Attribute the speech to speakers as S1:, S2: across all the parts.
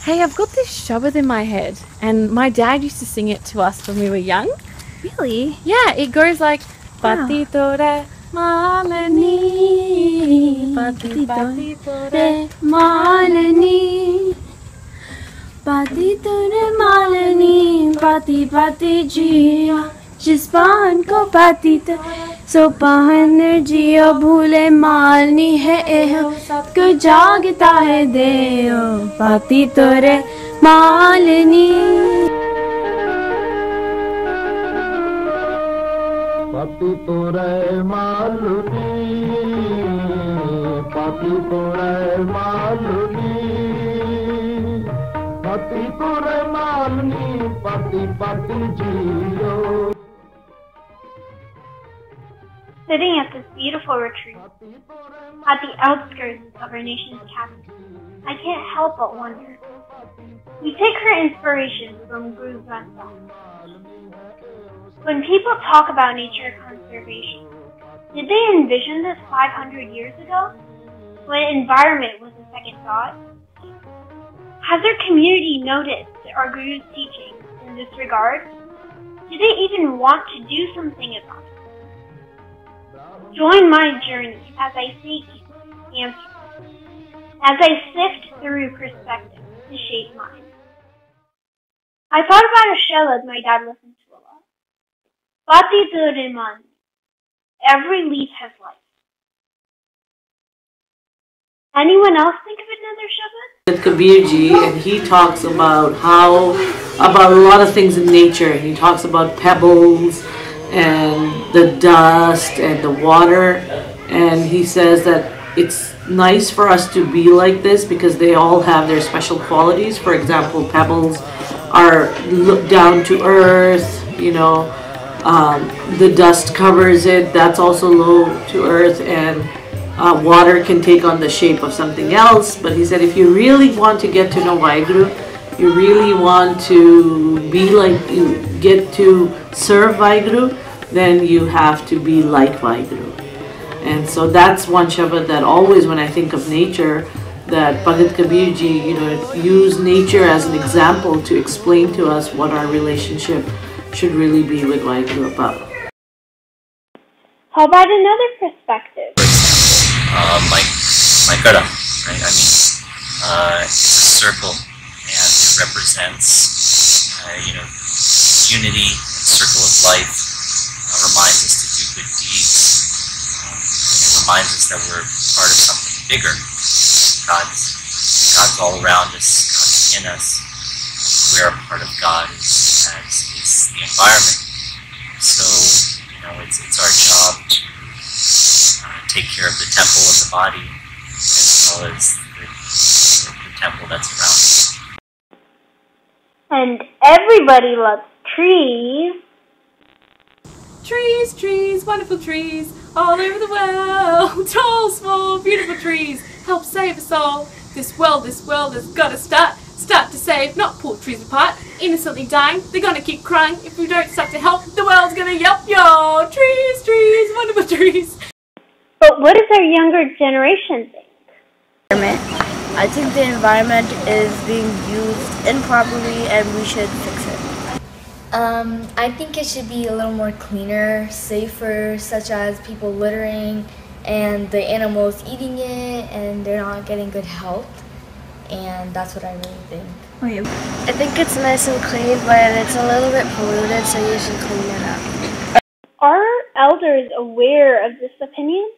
S1: Hey, I've got this shabad in my head, and my dad used to sing it to us when we were young.
S2: Really?
S1: Yeah, it goes like Pati tore Malini, Pati tore
S2: Malini, Pati tore Malini, Pati Pati jiya, जिस पान को पाती तो सो पान जियो भूले मालनी है एहो सबको जागता है देओ पाती तोरे मालनी
S3: पाती तोरे मालनी पाती तोरे मालनी पाती तोरे मालनी पाती पाती जियो.
S4: Sitting at this beautiful retreat, at the outskirts of our nation's capital, I can't help but wonder. We take her inspiration from Guru Granth. When people talk about nature conservation, did they envision this 500 years ago, when environment was a second thought? Has our community noticed our Guru's teachings in this regard? Do they even want to do something about it? Join my journey as I seek answers, as I sift through perspectives to shape mine. I thought about a shabad my dad listened to a lot. Pati tore man, every leaf has life. Anyone else think of another shabad?
S5: Kabir ji, and he talks about about a lot of things in nature. He talks about pebbles and the dust and the water, and he says that it's nice for us to be like this because they all have their special qualities. For example, pebbles are down to earth, you know, the dust covers it, that's also low to earth, and water can take on the shape of something else. But he said if you really want to get to know Vaheguru, you really want to be like, you get to serve Vaheguru, then you have to be like Vaheguru. And so that's one shabad that always, when I think of nature, that Bhagat Kabir ji, you know, use nature as an example to explain to us what our relationship should really be with Vaheguru Baba.
S4: How about another perspective?
S6: My gada, right? I mean, it's a circle, and it represents, unity, and circle of life. Reminds us to do good deeds. And it reminds us that we're part of something bigger. God's all around us. God's in us. We're a part of God. Is the environment. So it's our job to take care of the temple of the body as well as the temple that's around us.
S4: And everybody loves trees.
S1: Trees, trees, wonderful trees, all over the world. Tall, small, beautiful trees help save us all. This world has got to start to save, not pull trees apart, innocently dying. They're gonna keep crying if we don't start to help. The world's gonna yelp, yo. Trees, trees, wonderful trees.
S4: But what does our younger generation think?
S2: I think the environment is being used improperly and we should fix it.
S7: I think it should be a little more cleaner, safer, such as people littering and the animals eating it and they're not getting good health, and that's what I really think.
S2: Oh, yeah.
S7: I think it's nice and clean, but it's a little bit polluted, so you should clean it up.
S4: Are elders aware of this opinion?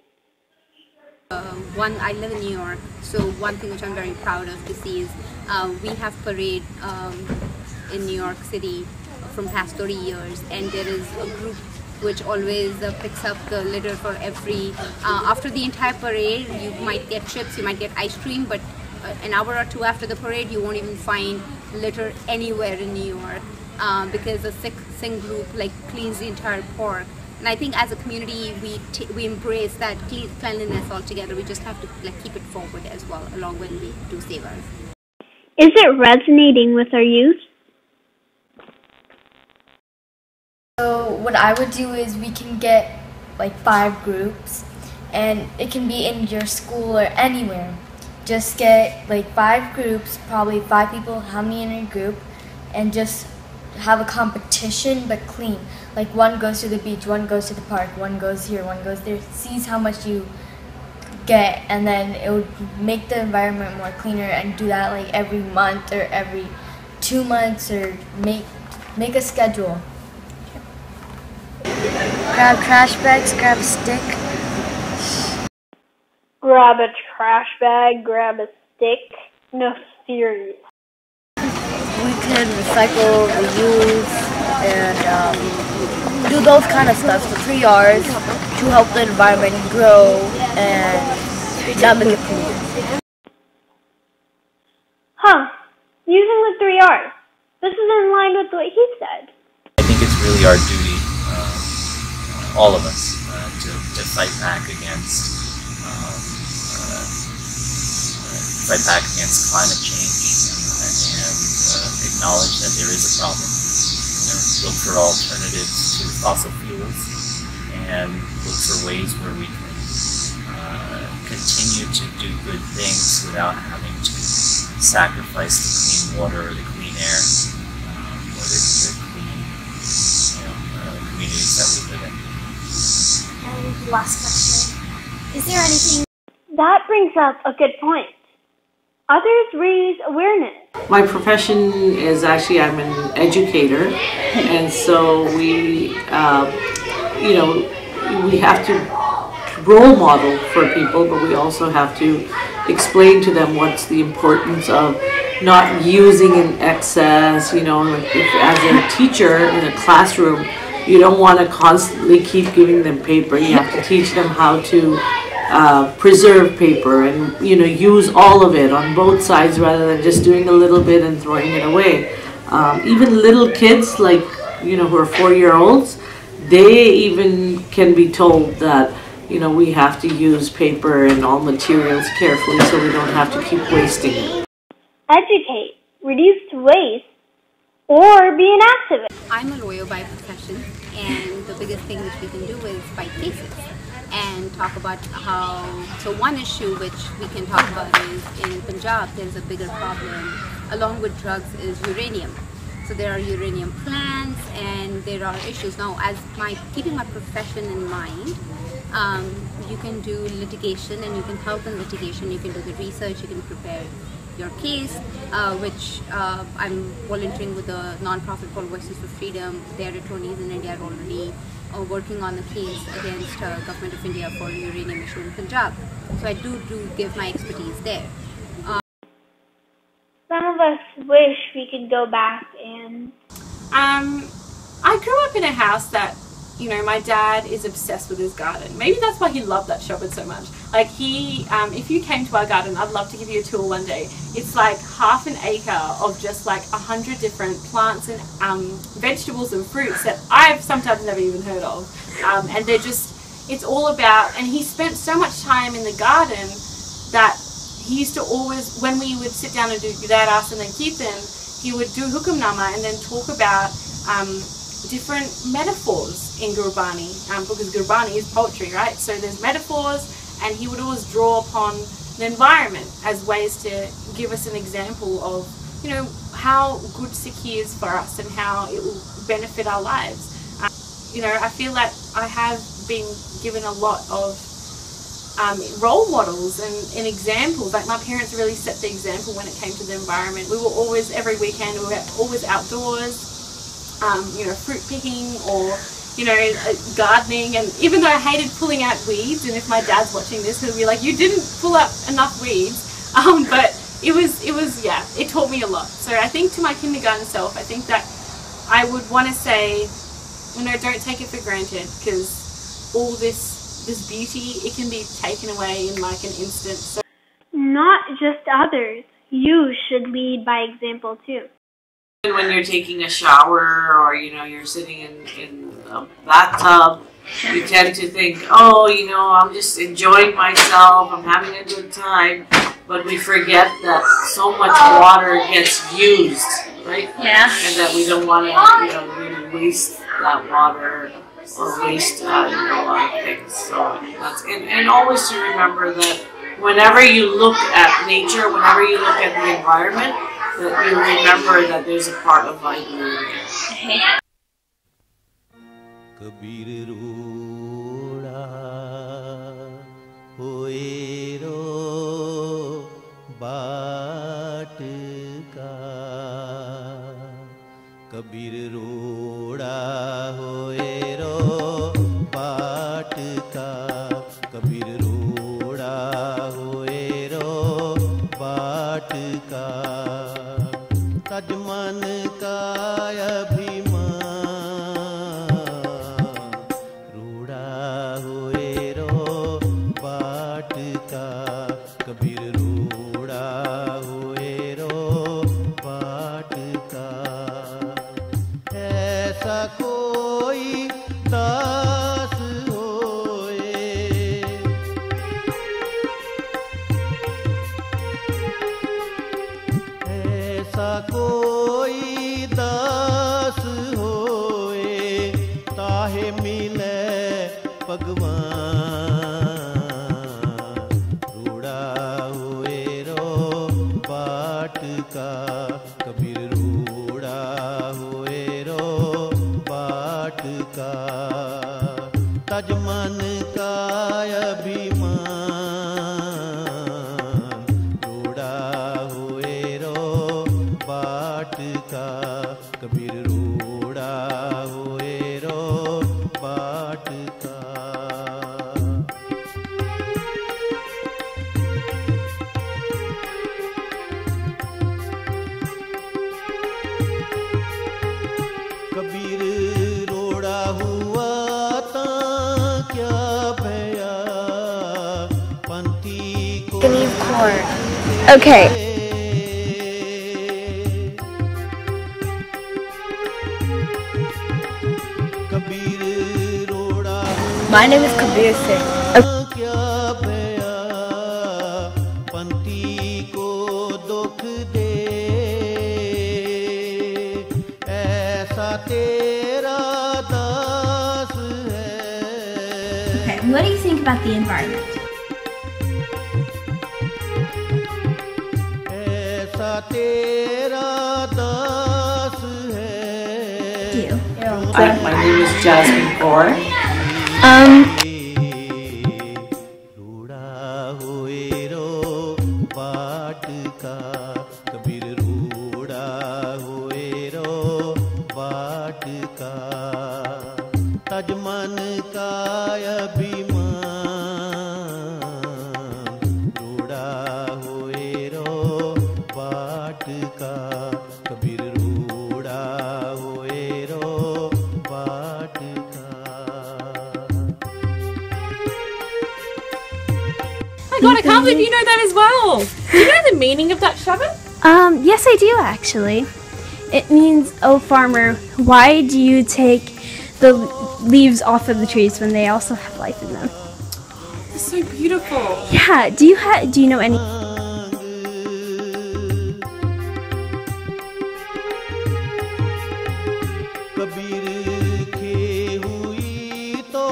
S8: I live in New York, so one thing which I'm very proud of to see is we have parade in New York City from past 30 years, and there is a group which always picks up the litter for every after the entire parade. You might get chips, you might get ice cream, but an hour or two after the parade you won't even find litter anywhere in New York because the Singh group cleans the entire park. And I think as a community we embrace that cleanliness altogether. We just have to keep it forward as well along when we do save ours.
S4: Is it resonating with our youth?
S7: So what I would do is we can get 5 groups, and it can be in your school or anywhere, just get like 5 groups, probably 5 people, how many in a group, and just have a competition but clean. Like one goes to the beach, one goes to the park, one goes here, one goes there, sees how much you get, and then it would make the environment more cleaner, and do that like every month or every 2 months, or make a schedule.
S2: Grab trash bags, grab a stick.
S4: Grab a trash bag, grab a stick. No, serious.
S2: We can recycle, reuse, and do those kind of stuff. The 3 R's to help the environment grow and not make it clean.
S4: Huh. Using the 3 R's. This is in line with what he said.
S6: I think it's really our duty, all of us, to fight back against climate change and acknowledge that there is a problem. Look for alternatives to fossil fuels and look for ways where we can continue to do good things without having to sacrifice the clean water or the clean air or the clean communities that we live in.
S9: And last question, is there anything...
S4: That brings up a good point. Others raise awareness.
S5: My profession is actually, I'm an educator, and so we have to role model for people, but we also have to explain to them what's the importance of not using in excess. Like as a teacher in a classroom, you don't want to constantly keep giving them paper. You have to teach them how to preserve paper and use all of it on both sides rather than just doing a little bit and throwing it away. Even little kids like who are 4-year-olds, they even can be told that we have to use paper and all materials carefully so we don't have to keep wasting it.
S4: Educate, reduce waste, or be an activist.
S8: I'm a lawyer by profession, and the biggest thing which we can do is fight cases and talk about how, so one issue which we can talk about is in Punjab there's a bigger problem along with drugs is uranium. So there are uranium plants and there are issues. Now as keeping my profession in mind, you can do litigation and you can help in litigation, you can do the research, you can prepare your case, which I'm volunteering with a non-profit called Voices for Freedom. Their attorneys in India are already working on the case against Government of India for uranium issue in Punjab. So I do give my expertise there.
S4: Some of us wish we could go back and...
S1: I grew up in a house that, my dad is obsessed with his garden. Maybe that's why he loved that Shabbat so much. Like if you came to our garden, I'd love to give you a tour one day. It's like half an acre of just like 100 different plants and vegetables and fruits that I've sometimes never even heard of. And they're just, it's all about, and he spent so much time in the garden that he used to always, when we would sit down and do Gudad and then Kirtan, he would do Hukamnama and then talk about different metaphors in Gurbani, because Gurbani is poetry, right? So there's metaphors, and he would always draw upon the environment as ways to give us an example of, how good Sikhi is for us and how it will benefit our lives. I feel that I have been given a lot of role models and examples. Like my parents really set the example when it came to the environment. We were always, every weekend, we were always outdoors, fruit picking or, gardening. And even though I hated pulling out weeds, and if my dad's watching this, he'll be like, you didn't pull up enough weeds. But it taught me a lot. So I think to my kindergarten self, I think that I would want to say, don't take it for granted, because all this beauty, it can be taken away in like an instant. So
S4: not just others. You should lead by example too.
S5: When you're taking a shower or you're sitting in a bathtub, you tend to think, I'm just enjoying myself, I'm having a good time, but we forget that so much water gets used, right?
S9: Yeah.
S5: And that we don't want to really waste that water or waste a lot of things. So that's and always to remember that whenever you look at nature, whenever you look at the environment, that you remember that there's a part of Vaheguru in there.
S10: Kabir roda hoye ro baat ka, Kabir roda hoye ro baat ka, Kabir roda hoye ro baat ka, taj man ka abhiman Kabir roda hoye ro baat ka, aisa koi das hoye, aisa koi das hoye, tahe mile Bhagwan. Kabir roda hoye ro baat ka, taj man ka abhiman, roda hoye ro baat ka, Kabir roda hoye ro baat ka. Kabir roda hua ta kya bhaya, Pati ko
S9: Can eat corn. Okay.
S10: Kabir roda
S2: My name is Kabir Singh.
S10: kya bhaya, Pati ko dukh de, aisa tera das hai.
S9: Okay, what do you think about the environment?
S10: Aisa tera das hai.
S9: Do you?
S5: My name is Jasmine Kaur.
S10: roda hoye ro baat ka, Kabir roda hoye ro baat ka, taj man ka abhiman, roda hoye ro baat ka, Kabir roda hoye ro baat ka.
S1: Oh my god, I can't believe you know that as well. Do you know the meaning of that shabad?
S9: Yes, I do actually. It means, oh farmer, why do you take the leaves off of the trees when they also have life in them?
S1: It's so beautiful.
S9: Yeah, do you know any?
S10: Kabir खे हुई तो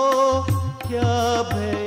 S10: क्या भय